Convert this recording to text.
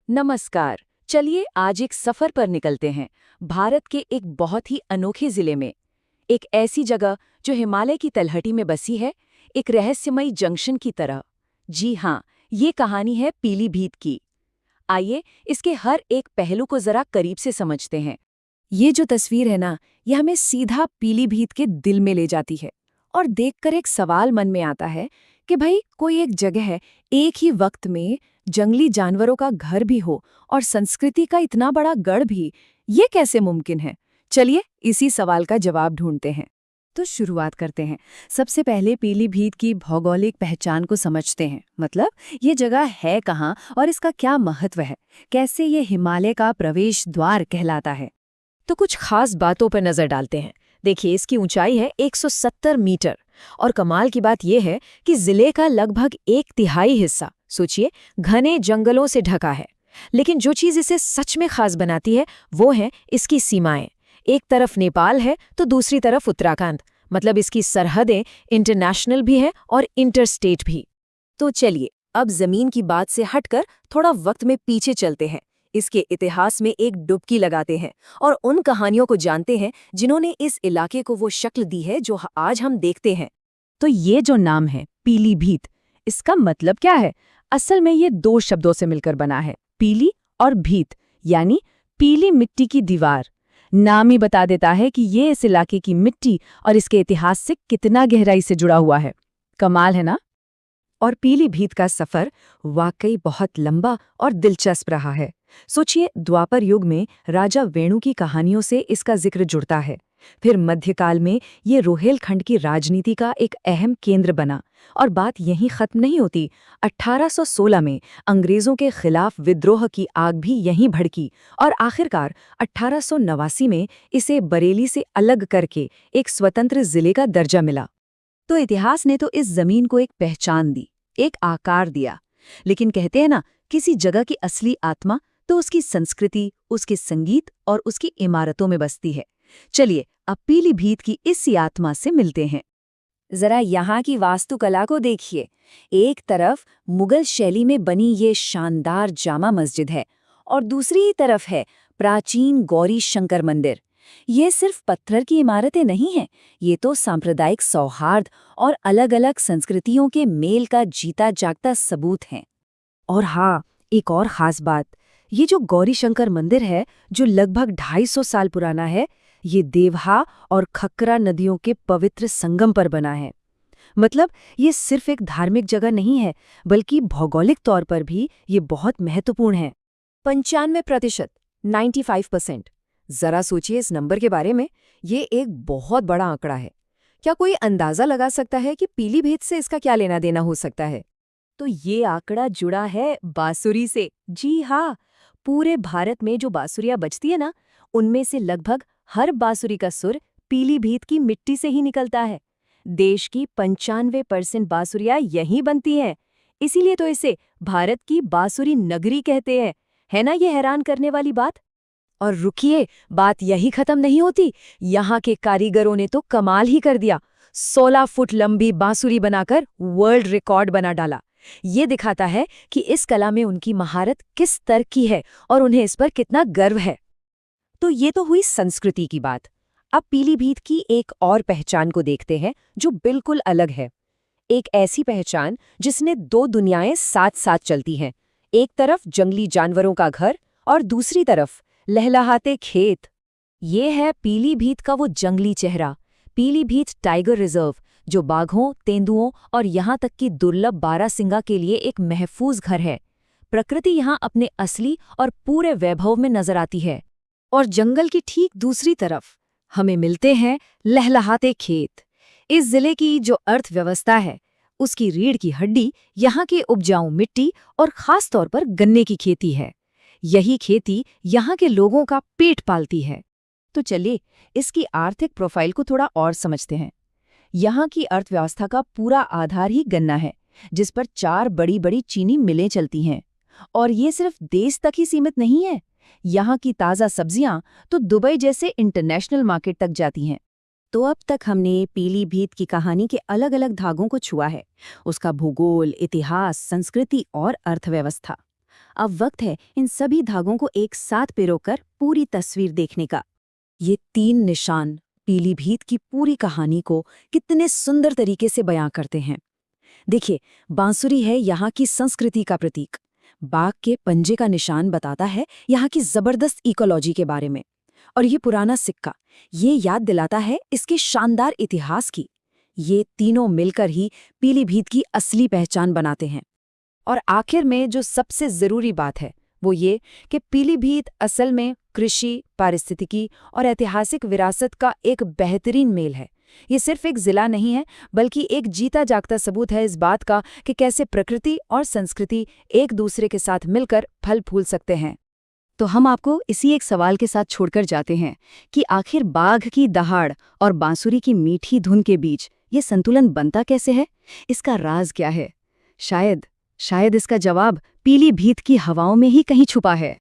नमस्कार। चलिए आज एक सफर पर निकलते हैं भारत के एक बहुत ही अनोखे जिले में। एक ऐसी जगह जो हिमालय की तलहटी में बसी है, एक रहस्यमयी जंक्शन की तरह। जी हाँ, ये कहानी है पीलीभीत की। आइए इसके हर एक पहलू को जरा करीब से समझते हैं। ये जो तस्वीर है ना, ये हमें सीधा पीलीभीत के दिल में ले जाती है। और देखकर एक सवाल मन में आता है कि भाई कोई एक जगह है, एक ही वक्त में जंगली जानवरों का घर भी हो और संस्कृति का इतना बड़ा गढ़ भी, ये कैसे मुमकिन है? चलिए इसी सवाल का जवाब ढूंढते हैं। तो शुरुआत करते हैं। सबसे पहले पीलीभीत की भौगोलिक पहचान को समझते हैं। मतलब ये जगह है कहाँ और इसका क्या महत्व है, कैसे ये हिमालय का प्रवेश द्वार कहलाता है। तो कुछ खास बातों पर नजर डालते हैं। देखिए, इसकी ऊंचाई है 170 मीटर और कमाल की बात यह है कि जिले का लगभग 1/3 हिस्सा, सोचिए, घने जंगलों से ढका है। लेकिन जो चीज इसे सच में खास बनाती है वो है इसकी सीमाएं। एक तरफ नेपाल है तो दूसरी तरफ उत्तराखंड। मतलब इसकी सरहदें इंटरनेशनल भी है और इंटरस्टेट भी। तो चलिए अब जमीन की बात से हटकर थोड़ा वक्त में पीछे चलते हैं। इसके इतिहास में एक डुबकी लगाते हैं और उन कहानियों को जानते हैं जिन्होंने इस इलाके को वो शक्ल दी है जो आज हम देखते हैं। तो ये जो नाम है पीलीभीत, इसका मतलब क्या है? असल में ये 2 शब्दों से मिलकर बना है, पीली और भीत, यानी पीली मिट्टी की दीवार। नाम ही बता देता है कि ये इस इलाके की मिट्टी और इसके इतिहास से कितना गहराई से जुड़ा हुआ है। कमाल है ना? और पीलीभीत का सफर वाकई बहुत लंबा और दिलचस्प रहा है। सोचिए, द्वापर युग में राजा वेणु की कहानियों से इसका जिक्र जुड़ता है। फिर मध्यकाल में ये रोहेलखंड की राजनीति का एक अहम केंद्र बना। और बात यहीं खत्म नहीं होती। 1816 में अंग्रेजों के खिलाफ विद्रोह की आग भी यहीं भड़की और आखिरकार 1889 में इसे बरेली से अलग करके एक स्वतंत्र जिले का दर्जा मिला। तो इतिहास ने तो इस जमीन को एक पहचान दी, एक आकार दिया। लेकिन कहते हैं ना, किसी जगह की असली आत्मा तो उसकी संस्कृति, उसके संगीत और उसकी इमारतों में बसती है। चलिए अब पीलीभीत की इसी आत्मा से मिलते हैं। जरा यहाँ की वास्तुकला को देखिए। एक तरफ मुगल शैली में बनी ये शानदार जामा मस्जिद है और दूसरी तरफ है प्राचीन गौरी शंकर मंदिर। ये सिर्फ पत्थर की इमारतें नहीं हैं, ये तो सांप्रदायिक सौहार्द और अलग-अलग संस्कृतियों के मेल का जीता जागता सबूत हैं। और हाँ, एक और खास बात, ये जो गौरी शंकर मंदिर है, जो लगभग 250 साल पुराना है, ये देवहा और खक्करा नदियों के पवित्र संगम पर बना है। मतलब ये सिर्फ एक धार्मिक जगह नहीं है, बल्कि भौगोलिक तौर पर भी ये बहुत महत्वपूर्ण है। 95%, 95%। जरा सोचिए इस नंबर के बारे में। ये एक बहुत बड़ा आंकड़ा है। क्या कोई अंदाजा लगा सकता है कि पीलीभीत से इसका क्या लेना देना हो सकता है? तो ये आंकड़ा जुड़ा है बांसुरी से। जी हाँ, पूरे भारत में जो बांसुरियां बजती है ना, उनमें से लगभग हर बांसुरी का सुर पीलीभीत की मिट्टी से ही निकलता है। देश की 95% बांसुरियां यहीं बनती हैं। इसीलिए तो इसे भारत की बांसुरी नगरी कहते हैं। है ना ये हैरान करने वाली बात? और रुकिए, बात यही खत्म नहीं होती। यहाँ के कारीगरों ने तो कमाल ही कर दिया। 16 फुट लंबी बांसुरी बनाकर वर्ल्ड रिकॉर्ड बना डाला। ये दिखाता है कि इस कला में उनकी महारत किस स्तर की है और उन्हें इस पर कितना गर्व है। तो ये तो हुई संस्कृति की बात। अब पीलीभीत की एक और पहचान को देखते हैं जो बिल्कुल अलग है। एक ऐसी पहचान जिसने 2 दुनियाएं साथ-साथ चलती हैं। एक तरफ जंगली जानवरों का घर और दूसरी तरफ लहलहाते खेत। ये है पीलीभीत का वो जंगली चेहरा, पीलीभीत टाइगर रिजर्व, जो बाघों, तेंदुओं और यहाँ तक कि दुर्लभ बारहसिंगा के लिए एक महफूज घर है। प्रकृति यहाँ अपने असली और पूरे वैभव में नजर आती है। और जंगल की ठीक दूसरी तरफ हमें मिलते हैं लहलहाते खेत। इस जिले की जो अर्थव्यवस्था है, उसकी रीढ़ की हड्डी यहाँ की उपजाऊ मिट्टी और खास तौर पर गन्ने की खेती है। यही खेती यहाँ के लोगों का पेट पालती है। तो चलिए इसकी आर्थिक प्रोफाइल को थोड़ा और समझते हैं। यहाँ की अर्थव्यवस्था का पूरा आधार ही गन्ना है, जिस पर 4 बड़ी-बड़ी चीनी मिलें चलती हैं। और ये सिर्फ देश तक ही सीमित नहीं है। यहाँ की ताज़ा सब्जियां तो दुबई जैसे इंटरनेशनल मार्केट तक जाती हैं। तो अब तक हमने पीलीभीत की कहानी के अलग-अलग धागों को छुआ है, उसका भूगोल, इतिहास, संस्कृति और अर्थव्यवस्था। अब वक्त है इन सभी धागों को एक साथ पिरोकर पूरी तस्वीर देखने का। ये 3 निशान पीलीभीत की पूरी कहानी को कितने सुंदर तरीके से बयां करते हैं। देखिए, बांसुरी है यहाँ की संस्कृति का प्रतीक। बाघ के पंजे का निशान बताता है यहाँ की जबरदस्त इकोलॉजी के बारे में। और ये पुराना सिक्का, ये याद दिलाता है इसके शानदार इतिहास की। ये तीनों मिलकर ही पीलीभीत की असली पहचान बनाते हैं। और आखिर में जो सबसे जरूरी बात है वो ये कि पीलीभीत असल में कृषि, पारिस्थितिकी और ऐतिहासिक विरासत का एक बेहतरीन मेल है। ये सिर्फ एक जिला नहीं है, बल्कि एक जीता जागता सबूत है इस बात का कि कैसे प्रकृति और संस्कृति एक दूसरे के साथ मिलकर फल फूल सकते हैं। तो हम आपको इसी एक सवाल के साथ छोड़कर जाते हैं कि आखिर बाघ की दहाड़ और बांसुरी की मीठी धुन के बीच ये संतुलन बनता कैसे है? इसका राज क्या है? शायद इसका जवाब पीलीभीत की हवाओं में ही कहीं छुपा है।